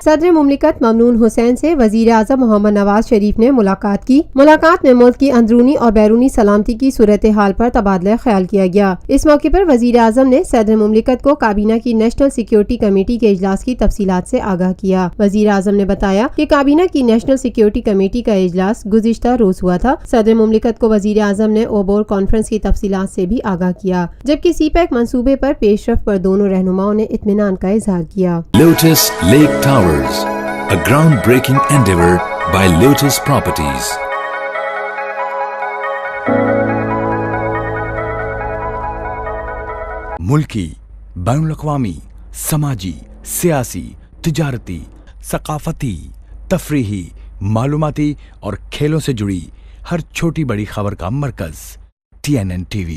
صدر مملکت ممنون حسین سے وزیر اعظم محمد نواز شریف نے ملاقات کی۔ ملاقات میں ملک کی اندرونی اور بیرونی سلامتی کی صورتحال پر تبادلہ خیال کیا گیا۔ اس موقع پر وزیر اعظم نے صدر مملکت کو کابینہ کی نیشنل سیکیورٹی کمیٹی کے اجلاس کی تفصیلات سے آگاہ کیا۔ وزیر اعظم نے بتایا کہ کابینہ کی نیشنل سیکیورٹی کمیٹی کا اجلاس گزشتہ روز ہوا تھا۔ صدر مملکت کو وزیر اعظم نے اوبور کانفرنس کی تفصیلات سے بھی آگاہ کیا، جبکہ سی پیک منصوبے پر پیش رفت پر دونوں رہنماؤں نے اطمینان کا اظہار کیا۔ Lotus Lake Towers, a groundbreaking endeavor by Lotus Properties. ملکی، بین الاقوامی، سماجی، سیاسی، تجارتی، ثقافتی، تفریحی، معلوماتی اور کھیلوں سے جڑی ہر چھوٹی بڑی خبر کا مرکز TNN TV۔